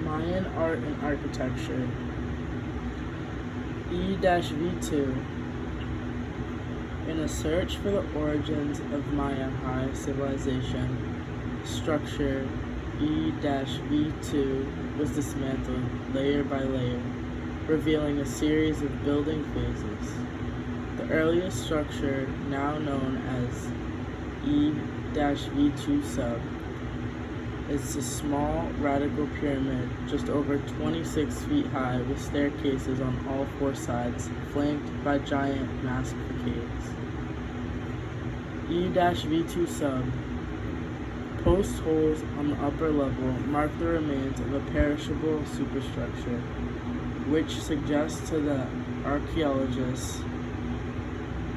Mayan art and architecture. E-V2. In a search for the origins of Maya high civilization, structure E-V2 was dismantled layer by layer, revealing a series of building phases. The earliest structure, now known as E-V2 sub, is a small radical pyramid just over 26 feet high with staircases on all four sides, flanked by giant massive facades. E-V2 sub. Post holes on the upper level mark the remains of a perishable superstructure, which suggests to the archaeologists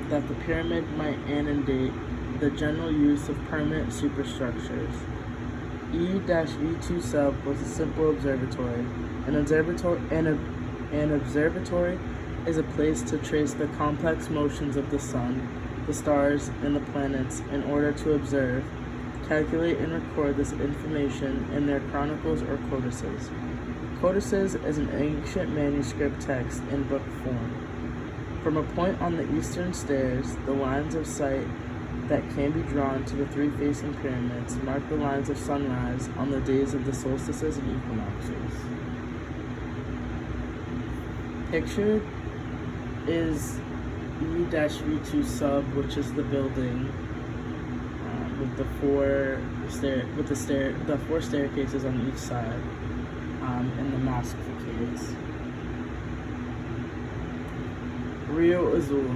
that the pyramid might antedate the general use of permanent superstructures. E-V2 sub was a simple observatory. An observatory is a place to trace the complex motions of the sun, the stars, and the planets in order to observe, calculate, and record this information in their chronicles or codices. Codices is an ancient manuscript text in book form. From a point on the eastern stairs, the lines of sight that can be drawn to the three facing pyramids mark the lines of sunrise on the days of the solstices and equinoxes. Pictured is E-V2 sub, which is the building with the four staircases on each side, and the massive facades. Rio Azul.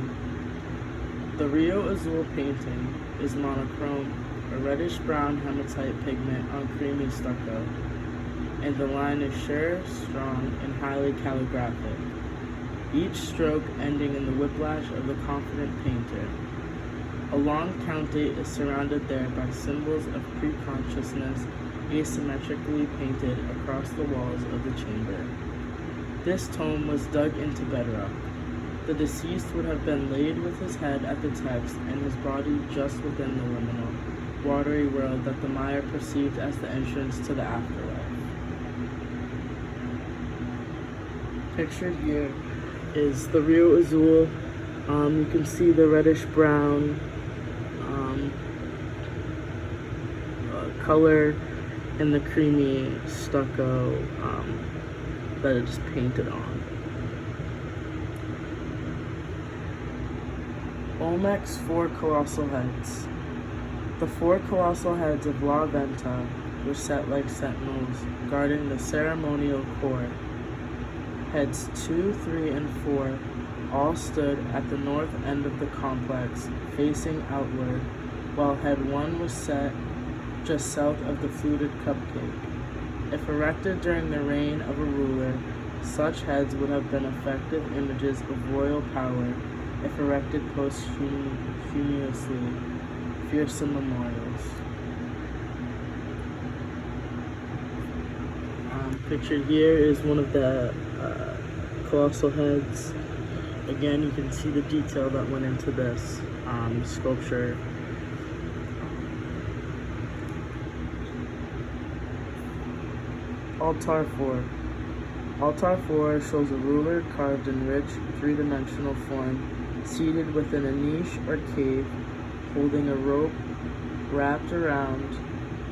The Rio Azul painting is monochrome, a reddish-brown hematite pigment on creamy stucco, and the line is sure, strong, and highly calligraphic, each stroke ending in the whiplash of the confident painter. A long count date is surrounded there by symbols of pre-consciousness asymmetrically painted across the walls of the chamber. This tome was dug into bedrock. The deceased would have been laid with his head at the text and his body just within the liminal, watery world that the Maya perceived as the entrance to the afterlife. Pictured here is the Rio Azul. You can see the reddish-brown color and the creamy stucco that it is painted on. Olmec's four colossal heads. The four colossal heads of La Venta were set like sentinels, guarding the ceremonial core. Heads 2, 3, and 4 all stood at the north end of the complex, facing outward, while head 1 was set just south of the fluted cupcake. If erected during the reign of a ruler, such heads would have been effective images of royal power. If erected posthumously, fearsome memorials. Pictured here is one of the colossal heads. Again, you can see the detail that went into this sculpture. Altar 4. Altar 4 shows a ruler carved in rich, three-dimensional form, seated within a niche or cave, holding a rope wrapped around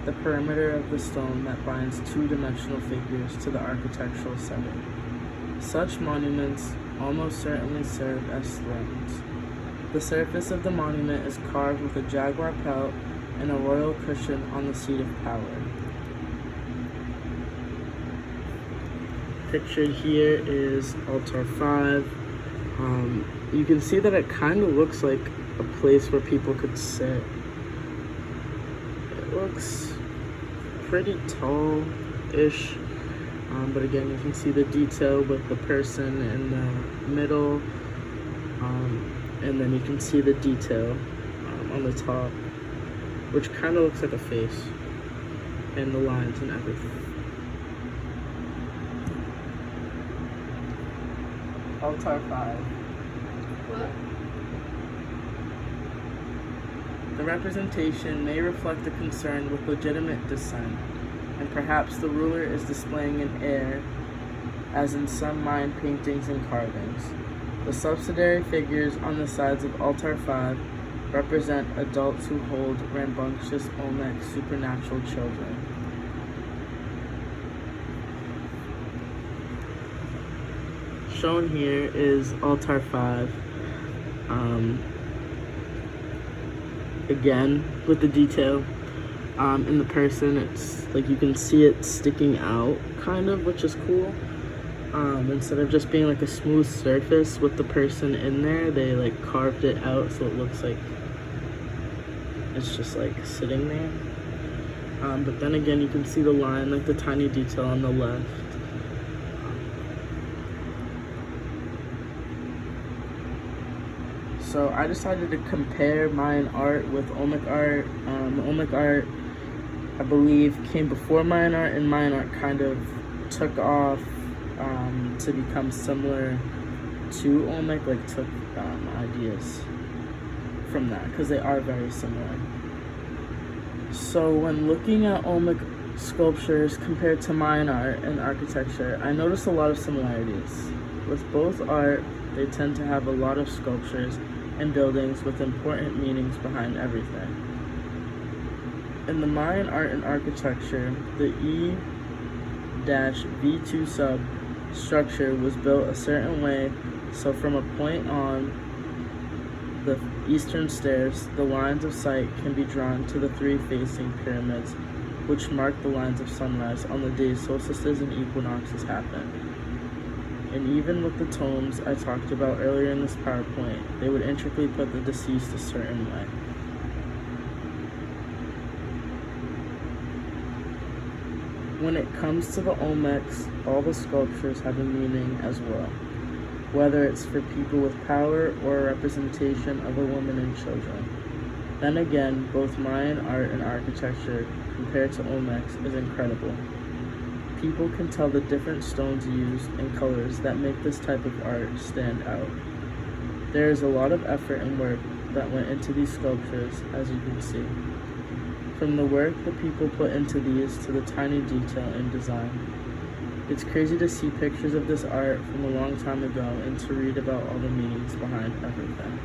the perimeter of the stone that binds two-dimensional figures to the architectural setting. Such monuments almost certainly serve as thrones. The surface of the monument is carved with a jaguar pelt and a royal cushion on the seat of power. Pictured here is Altar 5. You can see that it kind of looks like a place where people could sit. It looks pretty tall-ish, but again, you can see the detail with the person in the middle, and then you can see the detail on the top, which kind of looks like a face, and the lines and everything. Altar 5. What? The representation may reflect a concern with legitimate dissent, and perhaps the ruler is displaying an heir, as in some Mayan paintings and carvings. The subsidiary figures on the sides of altar 5 represent adults who hold rambunctious Olmec supernatural children. Shown here is altar 5. Again, with the detail in the person, it's like you can see it sticking out kind of, which is cool. Instead of just being like a smooth surface with the person in there, they like carved it out so it looks like it's just like sitting there. But then again, you can see the line, like the tiny detail on the left. So I decided to compare Mayan art with Olmec art. Olmec art, I believe, came before Mayan art, and Mayan art kind of took off to become similar to Olmec, like took ideas from that, because they are very similar. So when looking at Olmec sculptures compared to Mayan art and architecture, I noticed a lot of similarities. With both art, they tend to have a lot of sculptures and buildings with important meanings behind everything. In the Mayan art and architecture, the E-V2 sub structure was built a certain way, so from a point on the eastern stairs, the lines of sight can be drawn to the 3 facing pyramids, which mark the lines of sunrise on the days solstices and equinoxes happen. And even with the tombs I talked about earlier in this PowerPoint, they would intricately put the deceased a certain way. When it comes to the Olmecs, all the sculptures have a meaning as well, whether it's for people with power or a representation of a woman and children. Then again, both Mayan art and architecture compared to Olmec's is incredible. People can tell the different stones used and colors that make this type of art stand out. There is a lot of effort and work that went into these sculptures, as you can see. From the work the people put into these to the tiny detail in design. It's crazy to see pictures of this art from a long time ago and to read about all the meanings behind everything.